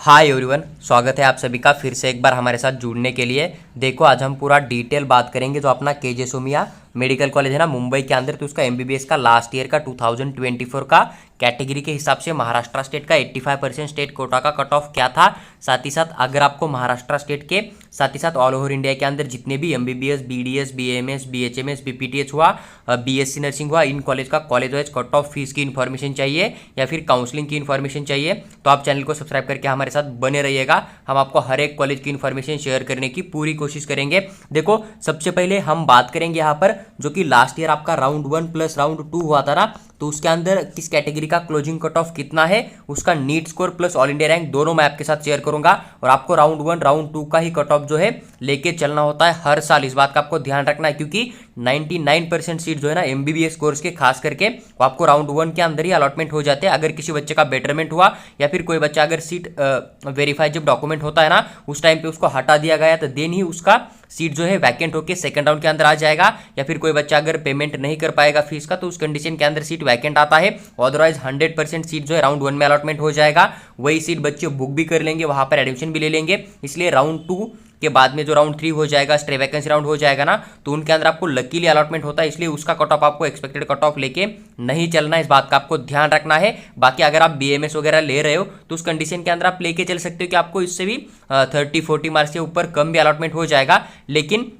Hi everyone, स्वागत है आप सभी का फिर से एक बार हमारे साथ जुड़ने के लिए। देखो, आज हम पूरा डिटेल बात करेंगे जो अपना केजे सोमिया मेडिकल कॉलेज है ना मुंबई के अंदर, तो उसका एमबीबीएस का लास्ट ईयर का 2024 का कैटेगरी के हिसाब से महाराष्ट्र स्टेट का 85% स्टेट कोटा का कट ऑफ क्या था। साथ ही साथ अगर आपको महाराष्ट्र स्टेट के साथ ही साथ ऑल ओवर इंडिया के अंदर जितने भी एमबीबीएस, बीडीएस, बीएमएस, बीएचएमएस, बीपीटीएच हुआ, बीएससी नर्सिंग हुआ, इन कॉलेज का college wise cut off fees की इन्फॉर्मेशन चाहिए या फिर काउंसलिंग की इन्फॉर्मेशन चाहिए तो आप चैनल को सब्सक्राइब करके हमारे साथ बने रहिएगा। हम आपको हर एक कॉलेज की इन्फॉर्मेशन शेयर करने की पूरी कोशिश करेंगे। देखो, सबसे पहले हम बात करेंगे यहाँ पर जो कि लास्ट ईयर आपका राउंड 1 प्लस राउंड 2 हुआ था ना, तो उसके अंदर किस कैटेगरी का क्लोजिंग कट ऑफ कितना है, उसका NEET score plus all India rank दोनों मैं आपके साथ शेयर करूंगा। और आपको राउंड 1 राउंड 2 का ही कट ऑफ जो है लेके चलना होता है हर साल। इस बात का आपको ध्यान रखना है क्योंकि 99% सीट जो है ना एमबीबीएस कोर्स के खास करके वो आपको राउंड 1 के अंदर ही अलॉटमेंट हो जाते हैं। अगर किसी बच्चे का बेटरमेंट हुआ या फिर कोई बच्चा अगर सीट वेरीफाई जब डॉक्यूमेंट होता है ना उस टाइम पे उसको हटा दिया गया तो देन ही उसका सीट जो है वैकेंट होकर सेकंड राउंड के अंदर आ जाएगा। या फिर कोई बच्चा अगर पेमेंट नहीं कर पाएगा फीस का तो उस कंडीशन के अंदर सीट वैकेंट आता है। अदरवाइज 100% सीट जो है राउंड 1 में अलॉटमेंट हो जाएगा। वही सीट बच्चे बुक भी कर लेंगे, वहां पर एडमिशन भी ले लेंगे। इसलिए राउंड 2 के बाद में जो राउंड 3 हो जाएगा, स्टे वैकेंसी राउंड हो जाएगा ना, तो उनके अंदर आपको लकीली अलॉटमेंट होता है। इसलिए उसका कट ऑफ आपको एक्सपेक्टेड कट ऑफ लेके नहीं चलना है, इस बात का आपको ध्यान रखना है। बाकी अगर आप बीएमएस वगैरह ले रहे हो तो उस कंडीशन के अंदर आप लेके चल सकते हो कि आपको इससे भी 30-40 मार्क्स के ऊपर कम भी अलॉटमेंट हो जाएगा। लेकिन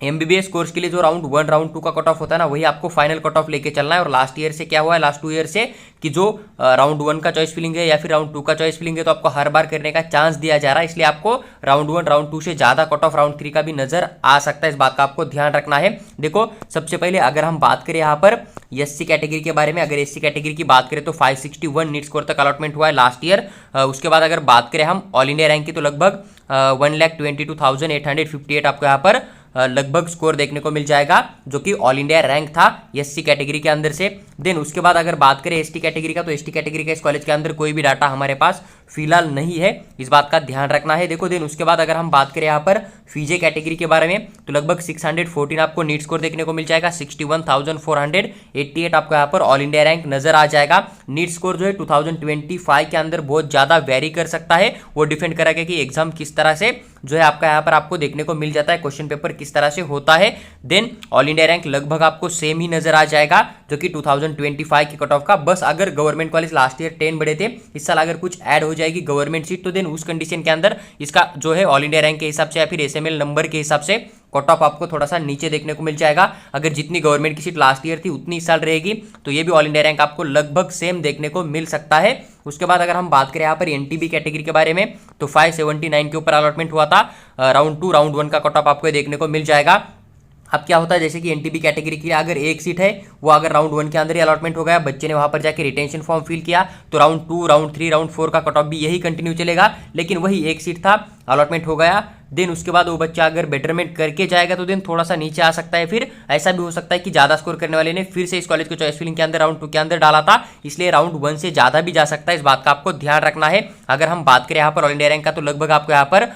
एमबीबीएस कोर्स के लिए जो राउंड 1 राउंड 2 का कट ऑफ होता है ना वही आपको फाइनल कट ऑफ लेके चलना है। और लास्ट ईयर से क्या हुआ है, लास्ट 2 ईयर से कि जो राउंड 1 का चॉइस फिलिंग है या फिर राउंड 2 का चॉइस फिलिंग है तो आपको हर बार करने का चांस दिया जा रहा है। इसलिए आपको राउंड 1 राउंड 2 से ज्यादा कट ऑफ राउंड 3 का भी नजर आ सकता है, इस बात का आपको ध्यान रखना है। देखो, सबसे पहले अगर हम बात करें यहाँ पर एससी कैटेगरी के बारे में, अगर एससी कैटेगरी की बात करें तो 561 नीट स्कोर तक अलॉटमेंट हुआ है लास्ट ईयर। उसके बाद अगर बात करें हम ऑल इंडिया रैंक की तो लगभग 1,22,858 आपको यहाँ पर लगभग स्कोर देखने को मिल जाएगा जो कि ऑल इंडिया रैंक था एससी कैटेगरी के अंदर से। देन उसके बाद अगर बात करें एसटी कैटेगरी का तो एसटी कैटेगरी का इस कॉलेज के अंदर कोई भी डाटा हमारे पास फिलहाल नहीं है, इस बात का ध्यान रखना है। देखो, देन उसके बाद अगर हम बात करें यहाँ पर फीजे कैटेगरी के बारे में तो लगभग 614 आपको नीट स्कोर देखने को मिल जाएगा, 61,488 आपको यहाँ पर ऑल इंडिया रैंक नजर आ जाएगा। नीट स्कोर जो है 2025 के अंदर बहुत ज्यादा वेरी कर सकता है, वो डिपेंड करेगा कि एग्जाम किस तरह से जो है आपका यहाँ पर आपको देखने को मिल जाता है, क्वेश्चन पेपर किस तरह से होता है। देन ऑल इंडिया रैंक लगभग आपको सेम ही नजर आ जाएगा जो कि 2025 के कट ऑफ का। बस अगर गवर्नमेंट कॉलेज लास्ट ईयर 10 बड़े थे, इस साल अगर कुछ ऐड हो जाएगी गवर्नमेंट सीट तो देन उस कंडीशन के अंदर इसका जो है ऑल इंडिया रैंक के हिसाब से या फिर एसएमएल नंबर के हिसाब से कट ऑफ आपको थोड़ा सा नीचे देखने को मिल जाएगा। अगर जितनी गवर्नमेंट की सीट लास्ट ईयर थी उतनी इस साल रहेगी तो ये भी ऑल इंडिया रैंक आपको लगभग सेम देखने को मिल सकता है। उसके बाद अगर हम बात करें यहाँ पर एनटीबी कैटेगरी के बारे में तो 579 के ऊपर अलॉटमेंट हुआ था। राउंड 2 राउंड 1 का कट ऑफ आपको देखने को मिल जाएगा। अब क्या होता है, जैसे कि एनटीबी कैटेगरी की अगर एक सीट है वो अगर राउंड 1 के अंदर ही अलॉटमेंट हो गया, बच्चे ने वहां पर जाके रिटेंशन फॉर्म फिल किया तो राउंड 2 राउंड 3 राउंड 4 का कट ऑफ भी यही कंटिन्यू चलेगा। लेकिन वही एक सीट था, अलॉटमेंट हो गया, देन उसके बाद वो बच्चा अगर बेटरमेंट करके जाएगा तो देन थोड़ा सा नीचे आ सकता है। फिर ऐसा भी हो सकता है कि ज्यादा स्कोर करने वाले ने फिर से इस कॉलेज को चॉइस फिलिंग के अंदर राउंड 2 के अंदर डाला था, इसलिए राउंड 1 से ज्यादा भी जा सकता है, इस बात का आपको ध्यान रखना है। अगर हम बात करें यहाँ पर ऑल इंडिया रैंक का तो लगभग आपको यहाँ पर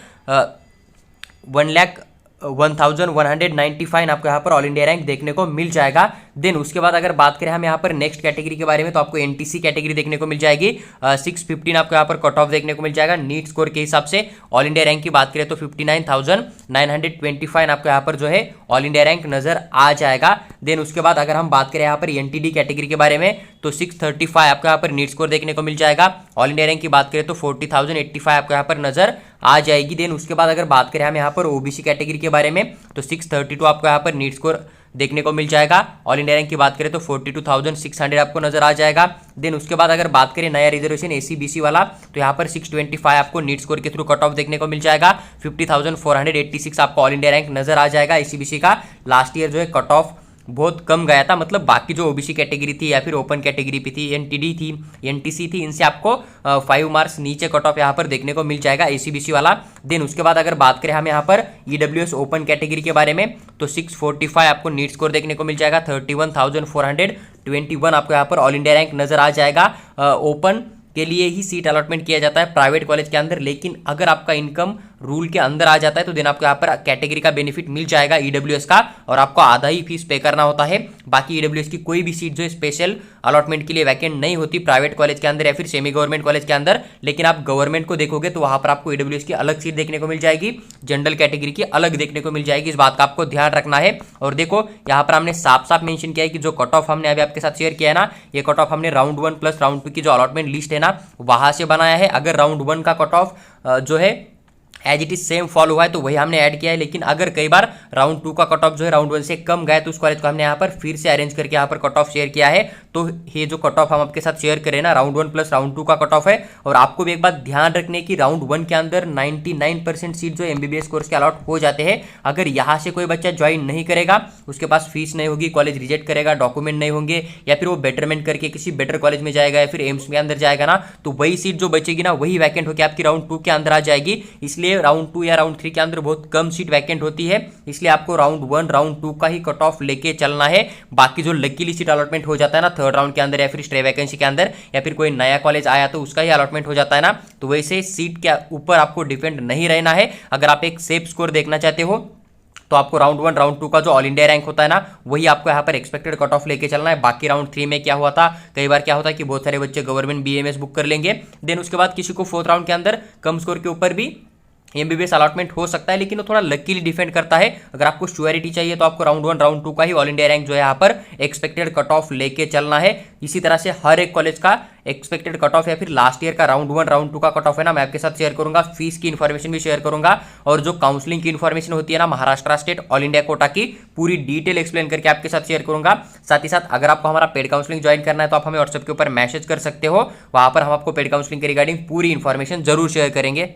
1,195 आपको यहाँ पर ऑल इंडिया रैंक देखने को मिल जाएगा। देन उसके बाद अगर बात करें हम यहाँ पर नेक्स्ट कैटेगरी के बारे में तो आपको एनटीसी कैटेगरी देखने को मिल जाएगी, 615 आपको यहाँ पर कट ऑफ देखने को मिल जाएगा नीट स्कोर के हिसाब से। ऑल इंडिया रैंक की बात करें तो 59,925 आपको यहाँ पर जो है ऑल इंडिया रैंक नजर आ जाएगा। देन उसके बाद अगर हम बात करें यहाँ पर एनटीडी कैटेगरी के बारे में तो 635 आपको यहाँ पर नीट स्कोर देखने को मिल जाएगा। ऑल इंडिया रैंक की बात करें तो 40,085 आपको यहाँ पर नजर आ जाएगी। देन उसके बाद अगर बात करें हम यहाँ पर ओबीसी कैटेगरी के बारे में तो 632 आपको यहाँ पर नीट स्कोर देखने को मिल जाएगा। ऑल इंडिया रैंक की बात करें तो 42,600 आपको नजर आ जाएगा। देन उसके बाद अगर बात करें नया रिजर्वेशन एसी बीसी वाला तो यहाँ पर 625 आपको नीट स्कोर के थ्रू कट ऑफ देखने को मिल जाएगा। 50,486 आपको ऑल इंडिया रैंक नजर आ जाएगा। एसी बीसी का लास्ट ईयर जो है कट ऑफ बहुत कम गया था, मतलब बाकी जो ओबीसी कैटेगरी थी या फिर ओपन कैटेगरी पे थी, एनटीडी थी, एनटीसी थी, इनसे आपको 5 मार्क्स नीचे कट ऑफ यहाँ पर देखने को मिल जाएगा एसीबीसी वाला। देन उसके बाद अगर बात करें हम यहाँ पर ईडब्ल्यूएस ओपन कैटेगरी के बारे में तो 645 आपको नीट स्कोर देखने को मिल जाएगा। 31,421 आपको यहाँ पर ऑल इंडिया रैंक नजर आ जाएगा। ओपन के लिए ही सीट अलॉटमेंट किया जाता है प्राइवेट कॉलेज के अंदर, लेकिन अगर आपका इनकम रूल के अंदर आ जाता है तो देन आपको यहाँ पर कैटेगरी का बेनिफिट मिल जाएगा ईडब्ल्यूएस का, और आपको आधा ही फीस पे करना होता है। बाकी ईडब्ल्यूएस की कोई भी सीट जो स्पेशल अलॉटमेंट के लिए वैकेंट नहीं होती प्राइवेट कॉलेज के अंदर या फिर सेमी गवर्नमेंट कॉलेज के अंदर, लेकिन आप गवर्नमेंट को देखोगे तो वहां पर आपको ईडब्ल्यूएस की अलग सीट देखने को मिल जाएगी, जनरल कैटेगरी की अलग देखने को मिल जाएगी। इस बात का आपको ध्यान रखना है। और देखो यहाँ पर हमने साफ साफ मेंशन किया है कि जो कट ऑफ हमने अभी आपके साथ शेयर किया है ना, ये कट ऑफ हमने राउंड 1 प्लस राउंड 2 की जो अलॉटमेंट लिस्ट है ना वहां से बनाया है। अगर राउंड 1 का कट ऑफ जो है as it is same follow हुआ है तो वही हमने ऐड किया है, लेकिन अगर कई बार राउंड 2 का कट ऑफ जो है राउंड 1 से कम गया तो उस कॉलेज को हमने यहाँ पर फिर से अरेंज करके यहाँ पर कट ऑफ शेयर किया है। तो ये जो कट ऑफ हम आपके साथ शेयर करें ना राउंड 1 प्लस राउंड 2 का कट ऑफ है। और आपको भी एक बात ध्यान रखने की, राउंड 1 के अंदर 99% सीट जो एमबीबीएस कोर्स के अलॉट हो जाते हैं। अगर यहाँ से कोई बच्चा ज्वाइन नहीं करेगा, उसके पास फीस नहीं होगी, कॉलेज रिजेक्ट करेगा, डॉक्यूमेंट नहीं होंगे, या फिर वो बेटरमेंट करके किसी बेटर कॉलेज में जाएगा या फिर एम्स के अंदर जाएगा ना, तो वही सीट जो बचेगी ना वही वैकेंट होकर आपकी राउंड 2 के अंदर आ जाएगी। इसलिए राउंड 2 या राउंड 3 के अंदर बहुत कम सीट वैकेंट होती है, इसलिए आपको राउंड 1 राउंड 2 का ही कट ऑफ लेके चलना है। बाकी जो लकीली सीट अलॉटमेंट हो जाता है ना थर्ड राउंड के अंदर या फिर स्टे वैकेंसी के अंदर, या फिर कोई नया कॉलेज आया तो उसका ही अलॉटमेंट हो जाता है ना, तो वैसे सीट के ऊपर आपको डिपेंड नहीं रहना है। अगर आप एक सेफ स्कोर देखना चाहते हो तो आपको राउंड 1 राउंड 2 का जो ऑल इंडिया रैंक होता है ना वही आपको यहाँ पर एक्सपेक्टेड कट ऑफ लेके चलना है। बाकी राउंड 3 में क्या हुआ था, कई बार क्या होता है कि बहुत सारे बच्चे गवर्नमेंट बीएमएस बुक कर लेंगे, देन उसके बाद किसी को फोर्थ राउंड के अंदर कम स्कोर के ऊपर भी एमबीबीएस अलॉटमेंट हो सकता है, लेकिन वो थोड़ा लकीली डिपेंड करता है। अगर आपको श्योरिटी चाहिए तो आपको राउंड 1 राउंड 2 का ही ऑल इंडिया रैंक जो है यहाँ पर एक्सपेक्टेड कट ऑफ लेके चलना है। इसी तरह से हर एक कॉलेज का एक्सपेक्टेड कट ऑफ या फिर लास्ट ईयर का राउंड 1 राउंड 2 का कट ऑफ है ना मैं आपके साथ शेयर करूंगा, फीस की इन्फॉर्मेशन भी शेयर करूंगा, और जो काउंसलिंग की इन्फॉर्मेशन होती है ना Maharashtra state all India quota की पूरी डिटेल एक्सप्लेन करके आपके साथ शेयर करूंगा। साथ ही साथ अगर आपको हमारा पेड काउंसलिंग ज्वाइन करना है तो आप हमें व्हाट्सएप के ऊपर मैसेज कर सकते हो, वहां पर हम आपको पेड काउंसलिंग के रिगार्डिंग पूरी इन्फॉर्मेशन जरूर शेयर करेंगे।